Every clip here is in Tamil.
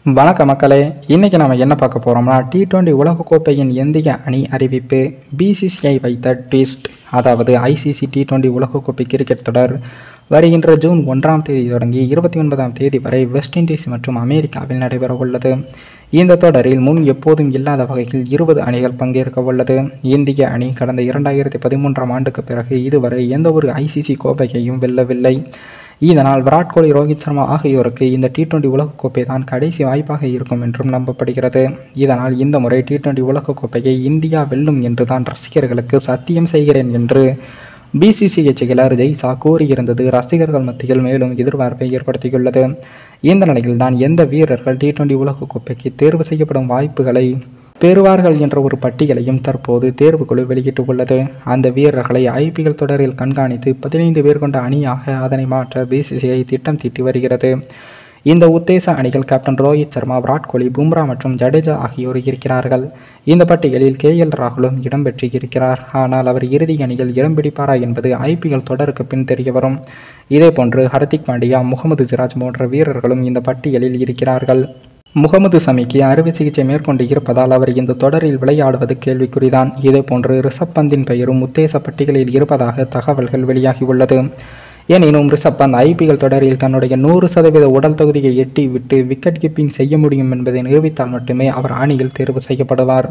வணக்க மக்களே, இன்றைக்கி நம்ம என்ன பார்க்க போகிறோம்னா T20 உலகக்கோப்பையின் இந்திய அணி அறிவிப்பு. பிசிசிஐ வைத்த ட்விஸ்ட். அதாவது ஐசிசி T20 உலகக்கோப்பை கிரிக்கெட் தொடர் வருகின்ற ஜூன் 1ஆம் தேதி தொடங்கி 29ஆம் தேதி வரை வெஸ்ட் இண்டீஸ் மற்றும் அமெரிக்காவில் நடைபெற உள்ளது. இந்த தொடரில் முன் எப்போதும் இல்லாத வகையில் 20 அணிகள் பங்கேற்க உள்ளது. இந்திய அணி கடந்த 2013ஆம் ஆண்டுக்கு பிறகு இதுவரை எந்த ஒரு ஐசிசி கோப்பையையும் வெல்லவில்லை. இதனால் விராட் கோலி, ரோஹித் சர்மா ஆகியோருக்கு இந்த T20 உலகக்கோப்பை தான் கடைசி வாய்ப்பாக இருக்கும் என்றும் நம்பப்படுகிறது. இதனால் இந்த முறை T20 உலகக்கோப்பையை இந்தியா வெல்லும் என்று தான் ரசிகர்களுக்கு சத்தியம் செய்கிறேன் என்று பிசிசிஐ செயலர் ஜெய்ஷா கூறியிருந்தது ரசிகர்கள் மத்தியில் மேலும் எதிர்பார்ப்பை ஏற்படுத்தியுள்ளது. இந்த நிலையில் தான் எந்த வீரர்கள் T20 உலகக்கோப்பைக்கு தேர்வு செய்யப்படும் வாய்ப்புகளை பெறுவார்கள் என்ற ஒரு பட்டியலையும் தற்போது தேர்வுக்குழு வெளியிட்டுள்ளது. அந்த வீரர்களை IPL தொடரில் கண்காணித்து 15 பேர் கொண்ட அணியாக அதனை மாற்ற பிசிசிஐ திட்டம் தீட்டி வருகிறது. இந்த உத்தேச அணிகள் கேப்டன் ரோஹித் சர்மா, விராட் கோலி, பும்ரா மற்றும் ஜடேஜா ஆகியோர் இருக்கிறார்கள். இந்த பட்டியலில் KL ராகுலும் இடம்பெற்றிருக்கிறார். ஆனால் அவர் இறுதி அணியில் இடம் பிடிப்பாரா என்பது IPL தொடருக்கு பின் தெரிய வரும். இதேபோன்று ஹர்திக் பாண்டியா, முகமது சிராஜ் போன்ற வீரர்களும் இந்த பட்டியலில் இருக்கிறார்கள். முகமது சமிக்கு அறுவை சிகிச்சை மேற்கொண்டு இருப்பதால் அவர் இந்த தொடரில் விளையாடுவது கேள்விக்குறிதான். இதேபோன்று ரிஷப் பந்தின் பெயரும் உத்தேச பட்டியலில் இருப்பதாக தகவல்கள் வெளியாகியுள்ளது. எனினும் ரிஷப் பந்த் IPL தொடரில் தன்னுடைய 100% உடல் தகுதியை எட்டி விட்டு விக்கெட் கீப்பிங் செய்ய முடியும் என்பதை நிரூபித்தால் மட்டுமே அவர் அணியில் தேர்வு செய்யப்படுவார்.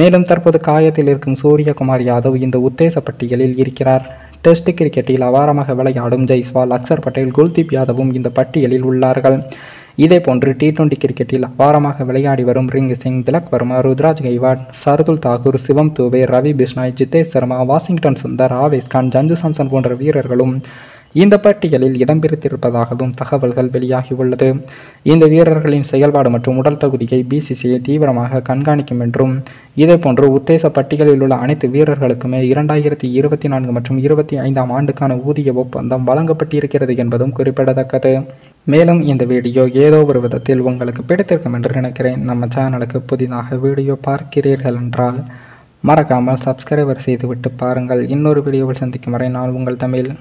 மேலும் தற்போது காயத்தில் இருக்கும் சூரியகுமார் யாதவ் இந்த உத்தேச பட்டியலில் இருக்கிறார். டெஸ்ட் கிரிக்கெட்டில் அபாரமாக விளையாடும் ஜெய்ஸ்வால், அக்சர் பட்டேல், குல்தீப் யாதவும் இந்த பட்டியலில் உள்ளார்கள். இதேபோன்று T20 கிரிக்கெட்டில் அபாரமாக விளையாடி வரும் ரிங் சிங், திலக் வர்மா, ருத்ராஜ் கைவாட், சர்துல் தாக்கூர், சிவம் தூபே, ரவி பிஷ்னாய், ஜிதேஷ் சர்மா, வாஷிங்டன் சுந்தர், ஆவேஸ் கான், சஞ்சு சாம்சன் போன்ற வீரர்களும் இந்த பட்டியலில் இடம்பெற்றிருப்பதாகவும் தகவல்கள் வெளியாகியுள்ளது. இந்த வீரர்களின் செயல்பாடு மற்றும் உடல் தகுதியை பிசிசிஐ தீவிரமாக கண்காணிக்கும் என்றும், இதேபோன்று உத்தேச பட்டியலில் உள்ள அனைத்து வீரர்களுக்குமே 2024 மற்றும் 25ஆம் ஆண்டுக்கான ஊதிய ஒப்பந்தம் வழங்கப்பட்டிருக்கிறது என்பதும் குறிப்பிடத்தக்கது. மேலும் இந்த வீடியோ ஏதோ ஒரு விதத்தில் உங்களுக்கு பிடித்திருக்கும் என்று நினைக்கிறேன். நம்ம சேனலுக்கு புதிதாக வீடியோ பார்க்கிறீர்கள் என்றால் மறக்காமல் சப்ஸ்கிரைபர் செய்துவிட்டு பாருங்கள். இன்னொரு வீடியோவில் சந்திக்கும் வரை நான் உங்கள் தமிழ்.